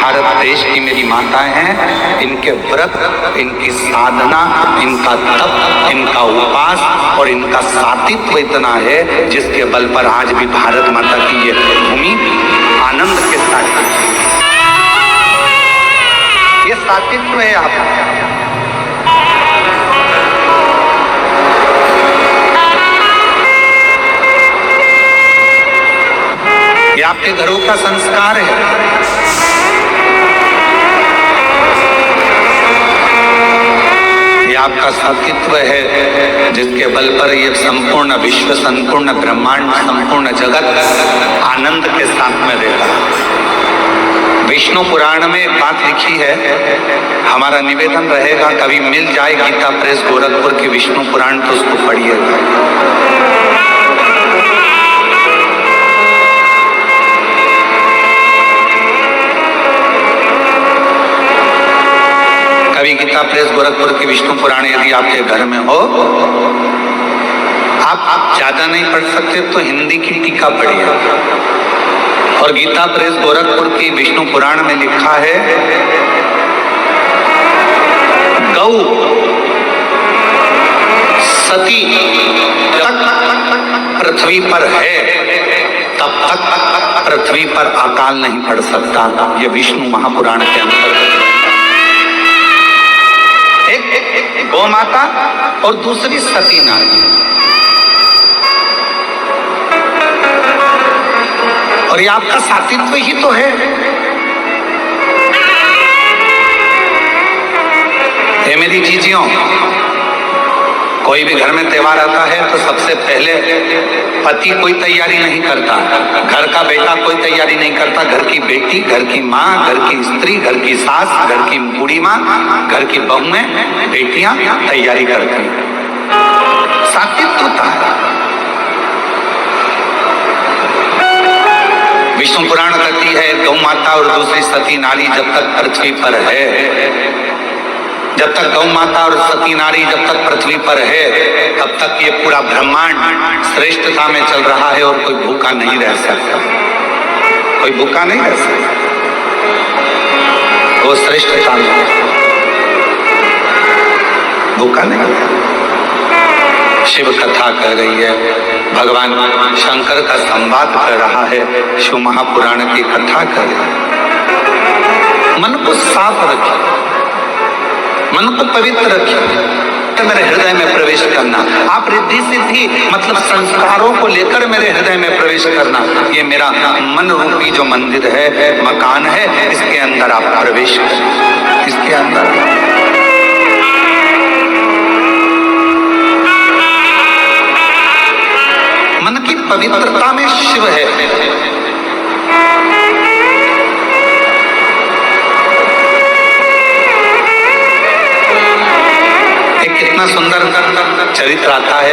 भारत देश की मेरी माताएं हैं, इनके व्रत, इनकी साधना, इनका तप, इनका उपवास और इनका सातित्व इतना है जिसके बल पर आज भी भारत माता की ये भूमि आनंद के साथ, ये सातित्व है आप। ये आपके घरों का संस्कार है। ये आपका सातित्व है जिसके बल पर ये संपूर्ण विश्व, संपूर्ण ब्रह्मांड, संपूर्ण जगत आनंद के साथ में रहेगा। विष्णु पुराण में एक बात लिखी है, हमारा निवेदन रहेगा कभी मिल जाए गीता प्रेस गोरखपुर की विष्णु पुराण तो उसको पढ़िएगा। कभी गीता प्रेस गोरखपुर की विष्णु पुराण यदि आपके घर में हो, आप ज्यादा नहीं पढ़ सकते तो हिंदी की टीका पढ़िए। और गीता प्रेस गोरखपुर की विष्णु पुराण में लिखा है, गौ सती तक पृथ्वी पर है तब तक पृथ्वी पर अकाल नहीं पड़ सकता। ये विष्णु महापुराण के अंतर्गत एक गौ माता और दूसरी सती नारी, और ये आपका सातित्व ही तो है। हे मेरी जीजियों, कोई भी घर में त्योहार आता है तो सबसे पहले पति कोई तैयारी नहीं करता, घर का बेटा कोई तैयारी नहीं करता, घर की बेटी, घर की माँ, घर की स्त्री, घर की सास, घर की बूढ़ी माँ, घर की बहुएं, बेटियां तैयारी करती हैं। सातित्वता है। विष्णु पुराण कहती है गौ माता और दूसरी सती नारी जब तक पृथ्वी पर है, जब तक गौ माता और सती नारी जब तक पृथ्वी पर है तब तक ये पूरा ब्रह्मांड श्रेष्ठता में चल रहा है और कोई भूखा नहीं रह सकता, कोई भूखा नहीं रह सकता। वो श्रेष्ठता में भूखा नहीं। शिव कथा कर रही है, भगवान शंकर का संवाद कर रहा है, शिव महापुराण की कथा कर रही है। मन को साफ रखिए, मन को पवित्र रखिए, मेरे हृदय में प्रवेश करना। आप रिद्धि सिद्धि मतलब संस्कारों को लेकर मेरे हृदय में प्रवेश करना, ये मेरा मन रूपी जो मंदिर है, मकान है, इसके अंदर आप प्रवेश करें, इसके अंदर। मन की पवित्रता में शिव है। एक कितना सुंदर चरित्र आता है।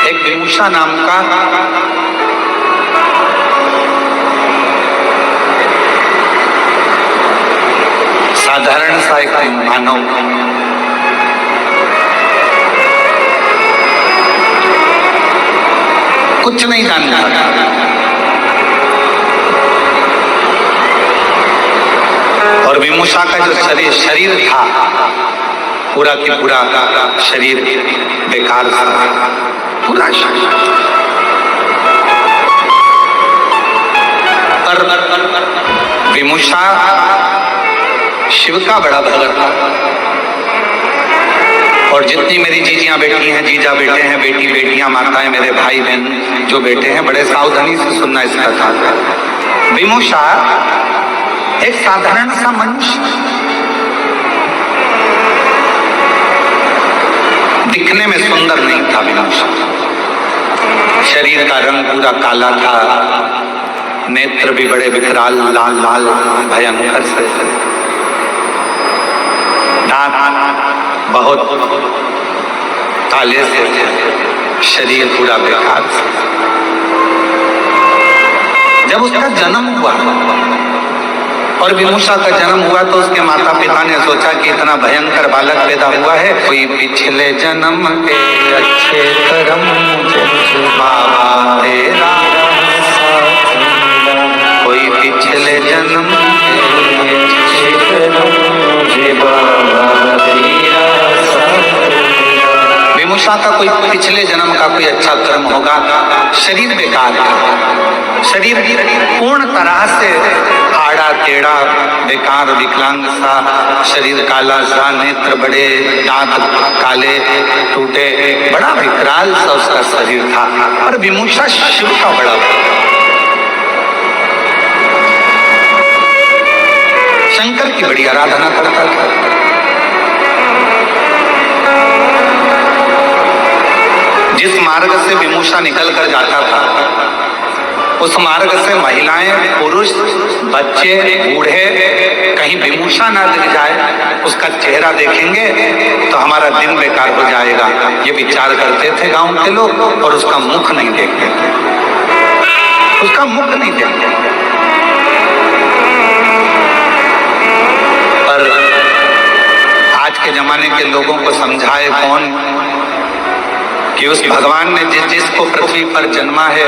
एक विमुषा नाम का साधारण सा एक मानव कुछ नहीं जानता, और विमुषा का जो शरीर था पूरा की पूरा शरीर बेकार था, पूरा शरीर। पर विमुषा शिव का बड़ा भगत था, और जितनी मेरी जीजियां बेटी हैं, जीजा बेटे हैं, बेटी बेटियां, माताएं, मेरे भाई बहन जो बेटे हैं, बड़े सावधानी से सुनना इस कथा को। विमुषा एक साधारण सा मनुष्य, दिखने में सुंदर नहीं था विमुषा, शरीर का रंग पूरा काला था, नेत्र भी बड़े विकराल लाल लाल भयंकर से, दांत बहुत काले से थे, शरीर पूरा बेकार था। जब उसका जन्म हुआ और विमुषा का जन्म हुआ तो उसके माता पिता ने सोचा कि इतना भयंकर बालक पैदा हुआ है, कोई पिछले जन्म के अच्छे कर्म विमुषा का कोई पिछले जन्म का कोई अच्छा कर्म होगा। शरीर बेकार है, शरीर पूर्ण तरह से आड़ा टेढ़ा बेकार विकलांग सा, शरीर काला सा, नेत्र बड़े, दांत काले टूटे, बड़ा विकराल सा उसका शरीर था। और विमुषा शिव का बड़ा शंकर की बड़ी आराधना करता था। जिस मार्ग से विमुषा निकल कर जाता था उस मार्ग से महिलाएं, पुरुष, बच्चे, बूढ़े कहीं विमुषा ना दिख जाए, उसका चेहरा देखेंगे तो हमारा दिन बेकार हो जाएगा, ये विचार करते थे गांव के लोग। और उसका मुख नहीं देखते थे, उसका मुख नहीं देखते। पर आज के जमाने के लोगों को समझाए कौन कि उस भगवान ने जिसको पृथ्वी पर जन्मा है,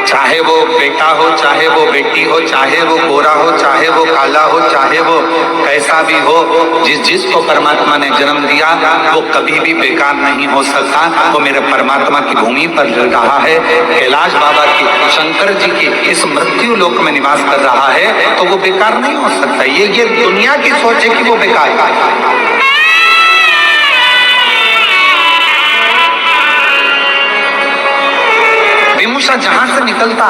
चाहे वो बेटा हो, चाहे वो बेटी हो, चाहे वो गोरा हो, चाहे वो काला हो, चाहे वो कैसा भी हो, जिसको परमात्मा ने जन्म दिया वो कभी भी बेकार नहीं हो सकता। वो मेरे परमात्मा की भूमि पर रहा है, कैलाश बाबा की, शंकर जी की इस मृत्यु लोक में निवास कर रहा है, तो वो बेकार नहीं हो सकता। ये दुनिया की सोच है कि वो बेकार है। विमुषा जहां से निकलता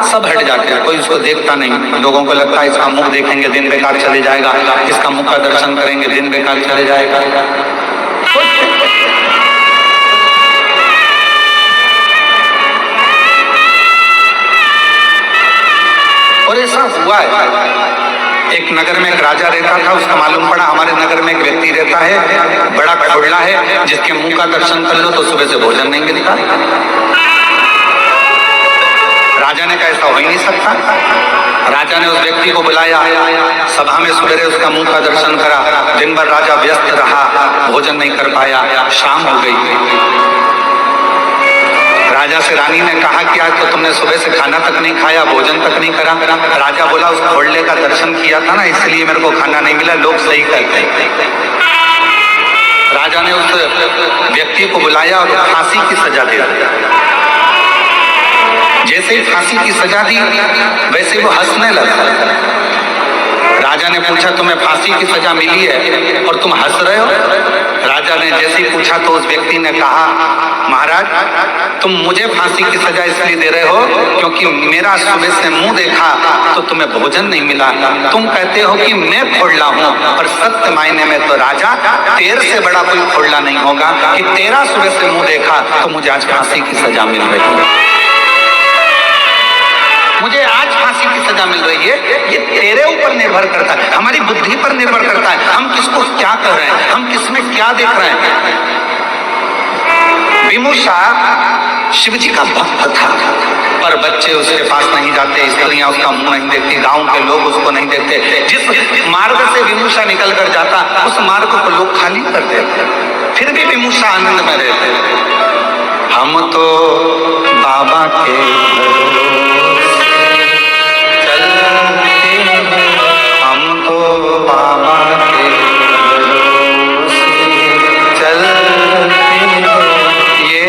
सब हट जाते हैं, कोई उसको देखता नहीं। लोगों को लगता है इसका मुख देखेंगे दिन बेकार चले जाएगा, इसका मुख का दर्शन करेंगे दिन बेकार चले जाएगा। और ऐसा हुआ है। एक नगर में एक राजा रहता था, उसका मालूम पड़ा हमारे नगर में एक व्यक्ति रहता है, बड़ा खोड़ला है, जिसके मुंह का दर्शन कर लो तो सुबह से भोजन नहीं मिलता। राजा ने कहा ऐसा हो ही नहीं सकता। राजा ने उस व्यक्ति को बुलाया, सभा में सवेरे उसका मुंह का दर्शन करा। दिन भर राजा व्यस्त रहा, भोजन नहीं कर पाया, शाम हो गई। राजा से रानी ने कहा कि आज तो तुमने सुबह से खाना तक नहीं खाया, भोजन तक नहीं करा। राजा बोला उस खोड़ले का दर्शन किया था ना, इसलिए मेरे को खाना नहीं मिला, लोग सही कहते हैं। राजा ने उस व्यक्ति को बुलाया और फांसी की सजा दे दी। जैसे ही फांसी की सजा दी वैसे वो हंसने लगा। राजा ने पूछा तुम्हें फांसी की सजा मिली है और तुम हंस रहे हो? राजा ने जैसे ही पूछा तो उस व्यक्ति ने कहा महाराज तुम मुझे फांसी की सजा इसलिए दे रहे हो क्योंकि मेरा सुबह से मुंह देखा तो तुम्हें भोजन नहीं मिला। तुम कहते हो कि मैं खोड़ला हूँ, पर सत्य मायने में तो राजा तेरे से बड़ा कोई खोड़ला नहीं होगा कि तेरा सुबह से मुंह देखा तो मुझे आज फांसी की सजा मिल रही है। मुझे आज फांसी की सजा मिल रही है, ये तेरे ऊपर निर्भर करता है, हमारी बुद्धि पर निर्भर करता है, हम किसको क्या कर रहे हैं, हम किसमें क्या देख रहे हैं। विमुषा शिव जी का भक्त था, पर बच्चे उसके पास नहीं जाते, स्त्रियां उसका मुंह नहीं देखती, गांव के लोग उसको नहीं देखते। जिस मार्ग से विमुषा निकल कर जाता उस मार्ग को लोग खाली कर देते, फिर भी विमुषा आनंद में रहते। हम तो बाबा के हम तो बाबा के भरोसे चलते, ये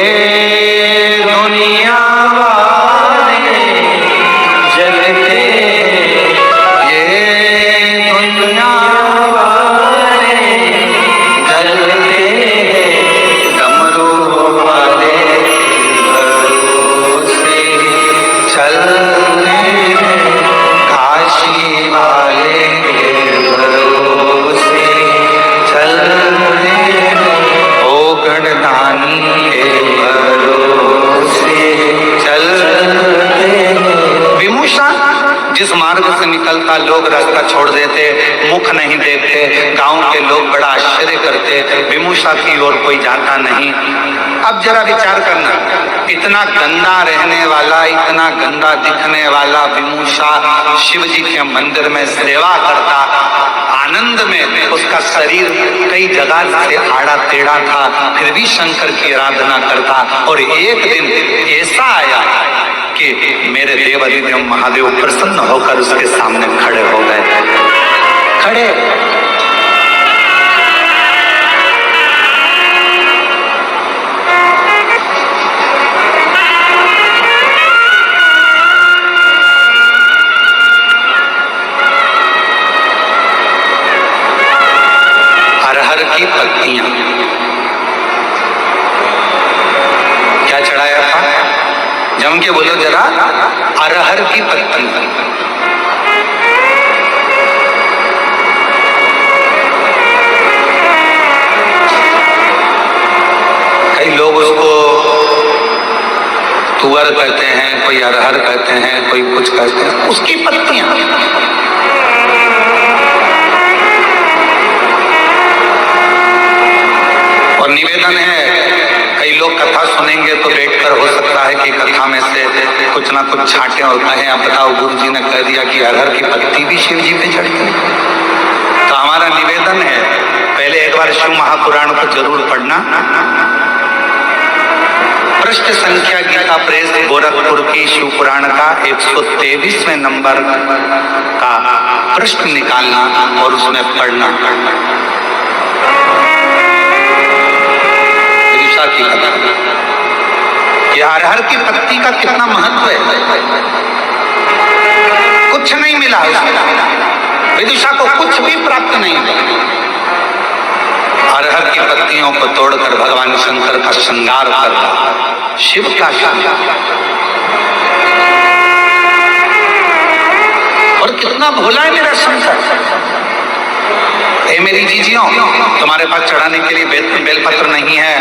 दुनिया वाले जलते, ये दुनिया वाले जलते, डमरू वाले भरोसे चलते, काशी वाले भरोसे चलते, ओ गणदानी के भरोसे चलते। विमुषा जिस मार्ग से निकलता लोग रास्ता छोड़ देते, मुख नहीं देखते, गांव के लोग बड़ा आश्चर्य करते, विमुषा की ओर कोई जाता नहीं। अब जरा विचार करना, इतना गंदा रहने वाला, इतना गंदा दिखने वाला विमुषा शिव जी के मंदिर में सेवा करता, आनंद में उसका शरीर कई जगह से आड़ा टेढ़ा था, फिर भी शंकर की आराधना करता। और एक दिन ऐसा आया कि मेरे देव अधिदेव महादेव प्रसन्न होकर उसके सामने खड़े हो गए। खड़े, जम के बोलो जरा, अरहर की पत्ती। कई लोग उसको तुअर कहते हैं, कोई अरहर कहते हैं, कोई कुछ कहते हैं, उसकी पत्तियां। और निवेदन है, कई लोग कथा सुनेंगे तो बैठकर हो सकता है कि कथा में से कुछ ना कुछ छांटे और कहें, अब बताओ गुरु जी ने कह दिया कि अरहर की पत्ती भी शिव जी पे चढ़ती है। तो हमारा निवेदन है, पहले एक बार शिव महापुराण को जरूर पढ़ना। पृष्ठ संख्या गीता प्रेस गोरखपुर की शिव पुराण का 123वें नंबर का पृष्ठ निकालना और उसमें पढ़ना। की कथा, कि अरहर की पत्ती का कितना महत्व है। कुछ नहीं मिला उसको, विदुषा को कुछ भी प्राप्त नहीं हुआ। अरहर की पत्तियों को तोड़कर भगवान शंकर का श्रृंगार करना, शिव का श्रृंगार। और कितना भोला है मेरा शंकर। ए मेरी जीजियों, तुम्हारे पास चढ़ाने के लिए बेलपत्र नहीं है,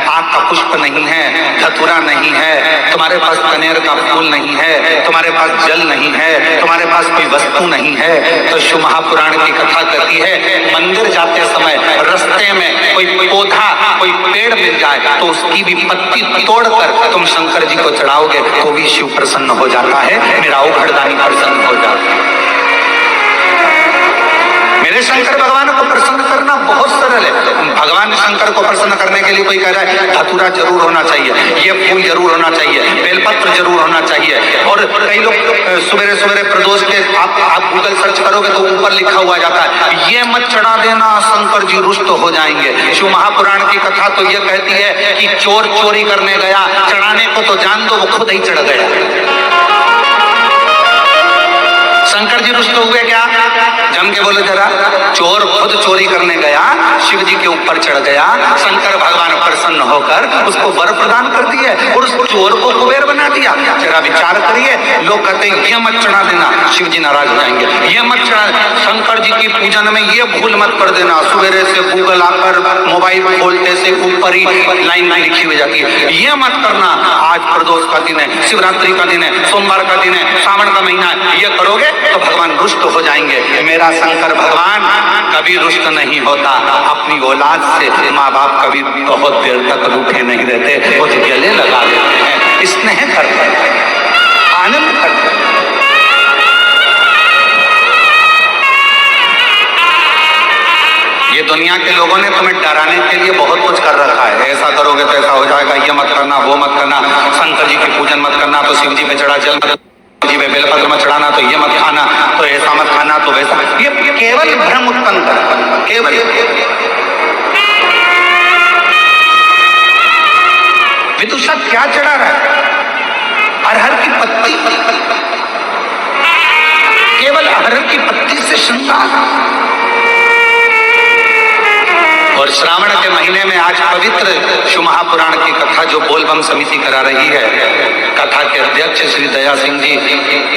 आग का पुष्प नहीं है, धतूरा नहीं है, तुम्हारे पास कनेर का फूल नहीं है, तुम्हारे पास जल नहीं है, तुम्हारे पास कोई वस्तु नहीं है, तो शिव महापुराण की कथा कहती है, मंदिर जाते समय रास्ते में कोई पौधा, कोई पेड़ मिल जाए तो उसकी भी पत्ती तोड़कर तुम शंकर जी को चढ़ाओगे तो भी शिव प्रसन्न हो जाता है, मेरा औघड़दानी प्रसन्न हो जाता है। मेरे शंकर भगवान को प्रसन्न करना बहुत सरल है। भगवान शंकर को प्रसन्न करने के लिए कोई कह रहा है धतूरा जरूर होना चाहिए, ये फूल जरूर होना चाहिए, बेलपत्र जरूर होना चाहिए। और कई लोग सवेरे सवेरे प्रदोष के आप गूगल सर्च करोगे तो ऊपर लिखा हुआ जाता है, ये मत चढ़ा देना, शंकर जी रुष्ट हो जाएंगे। शिव महापुराण की कथा तो ये कहती है कि चोर चोरी करने गया, चढ़ाने को तो जान दो, वो खुद ही चढ़ गया। शंकर जी रुष्ट हुए क्या? जम के बोले जरा, चोर खुद चोरी करने गया, शिव जी के ऊपर चढ़ गया, शंकर भगवान प्रसन्न होकर उसको वर प्रदान कर दिए और उस चोर को कुबेर बना दिया। जरा विचार करिए, लोग कहते हैं ये मत चढ़ा देना, शिव जी नाराज हो जाएंगे, ये मत चढ़ा, शंकर जी की पूजन में ये भूल मत कर देना। सवेरे से गूगल आकर मोबाइल खोलते से ऊपर ही लाइन लिखी हुई जाती है, ये मत करना, आज प्रदोष का दिन है, शिवरात्रि का दिन है, सोमवार का दिन है, सावन का महीना है, ये करोगे तो भगवान रुष्ट हो जाएंगे। मेरा शंकर भगवान कभी रुष्ट नहीं होता, अपनी औलाद से माँ बाप कभी बहुत देर तक रूठे नहीं रहते, वो तो गले लगा देते हैं, स्नेह करते हैं, आनंद करते हैं। ये दुनिया के लोगों ने तुम्हें डराने के लिए बहुत कुछ कर रखा है, ऐसा करोगे तो ऐसा हो जाएगा, ये मत करना, वो मत करना, शंकर जी की पूजन मत करना तो शिव जी पे चढ़ा जल मत, जी में बेलपत्र मत चढ़ाना तो ये मत खाना, तो ऐसा मत खाना तो वैसा। ये केवल भ्रम उत्पन्न करता है, केवल। विदुषा क्या चढ़ा रहा है? अरहर की पत्ती, केवल अरहर की पत्ती से श्रृंगार। और श्रावण के महीने में आज पवित्र शिव महापुराण की कथा जो बोलबम समिति करा रही है, कथा के अध्यक्ष श्री दया सिंह जी,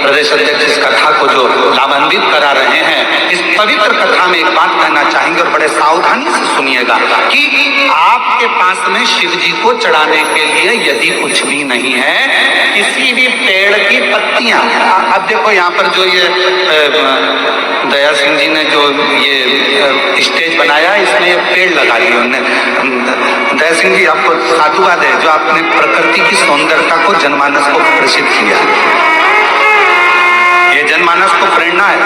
प्रदेश अध्यक्ष, इस कथा को जो लाभान्वित करा रहे हैं, इस पवित्र कथा में एक बात कहना चाहेंगे और बड़े सावधानी से सुनिएगा कि आपके पास में शिव जी को चढ़ाने के लिए यदि कुछ भी नहीं है, किसी भी पेड़ की पत्तियां, अब देखो यहाँ पर जो ये दया सिंह जी ने जो ये स्टेज बनाया, इसमें ये पेड़ लगा दिए उन्होंने। दया सिंह जी, आपको साधुवाद है जो आपने प्रकृति की सौंदर्यता को जनमानस को प्रसिद्ध किया। ये जनमानस को प्रेरणा है,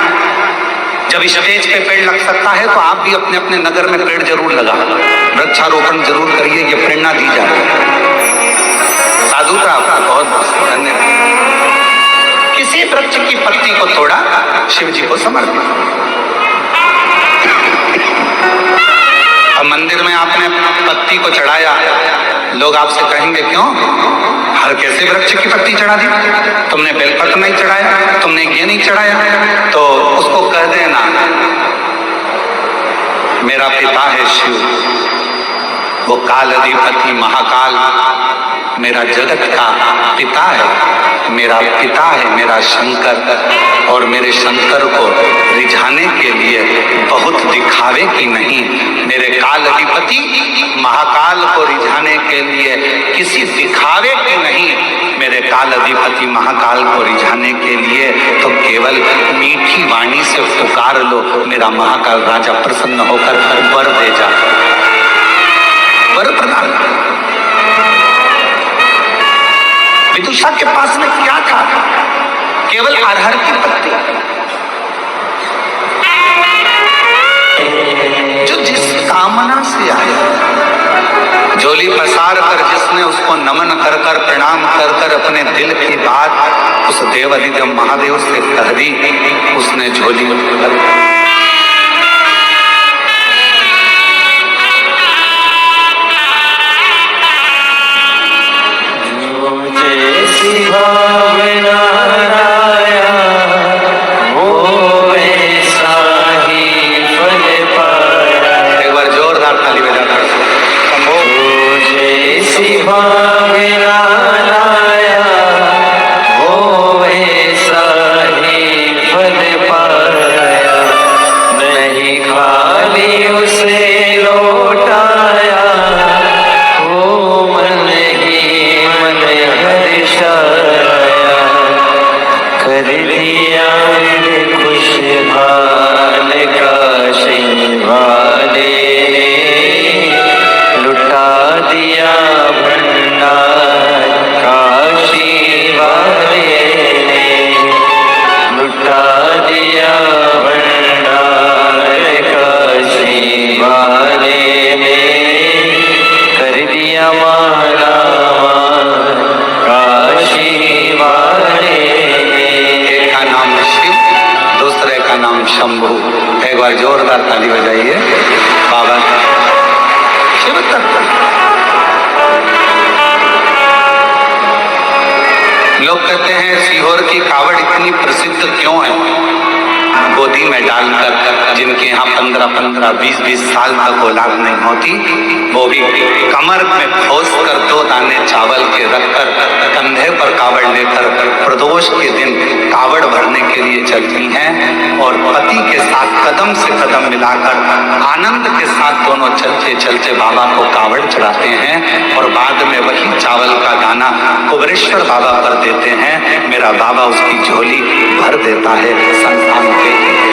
जब स्टेज पे पेड़ लग सकता है तो आप भी अपने अपने नगर में पेड़ जरूर लगा, वृक्षारोपण जरूर करिए, ये प्रेरणा दी जा रही है। साधुता आपका बहुत बहुत धन्यवाद। किसी वृक्ष की पत्ती को तोड़ा, शिव जी को समर्पित। अब मंदिर में आपने पत्ती को चढ़ाया, लोग आपसे कहेंगे क्यों, हर कैसे वृक्ष की पत्ती चढ़ा दी, तुमने बेलपत्र नहीं चढ़ाया, तुमने ये नहीं चढ़ाया, तो उसको कह देना मेरा पिता है शिव, वो काल अधिपति महाकाल, मेरा जगत का पिता है, मेरा पिता है मेरा शंकर। और मेरे शंकर को रिझाने के लिए बहुत दिखावे की नहीं, मेरे काल अधिपति महाकाल को रिझाने के लिए किसी दिखावे की नहीं, मेरे काल अधिपति महाकाल को रिझाने के लिए तो केवल मीठी वाणी से पुकार लो, मेरा महाकाल राजा प्रसन्न होकर वर दे जा, वर प्रदान। विदुषा के पास में क्या था? केवल अरहर की पत्ती, जो जिस कामना से आया, झोली पसार कर जिसने उसको नमन कर कर प्रणाम कर कर अपने दिल की बात उस देव अधिदेव महादेव से कह दी, उसने झोली शंभू। एक बार जोरदार ताली बजाइए बाबा शिव तत्व। लोग कहते हैं सीहोर की कावड़ इतनी प्रसिद्ध क्यों है? गोदी में डालकर जिनके यहाँ 15-15, 20-20 साल तक औलाद नहीं होती, वो भी कमर में खोस कर 2 दाने चावल के रखकर कंधे पर कावड़ लेकर प्रदोष के दिन कावड़ भरने के लिए चलती हैं और पति के साथ कदम से कदम मिलाकर आनंद के साथ दोनों चलते चलते बाबा को कावड़ चढ़ाते हैं और बाद में वही चावल का दाना कुबरेश्वर बाबा पर देते हैं। मेरा बाबा उसकी झोली भर देता है संतान के।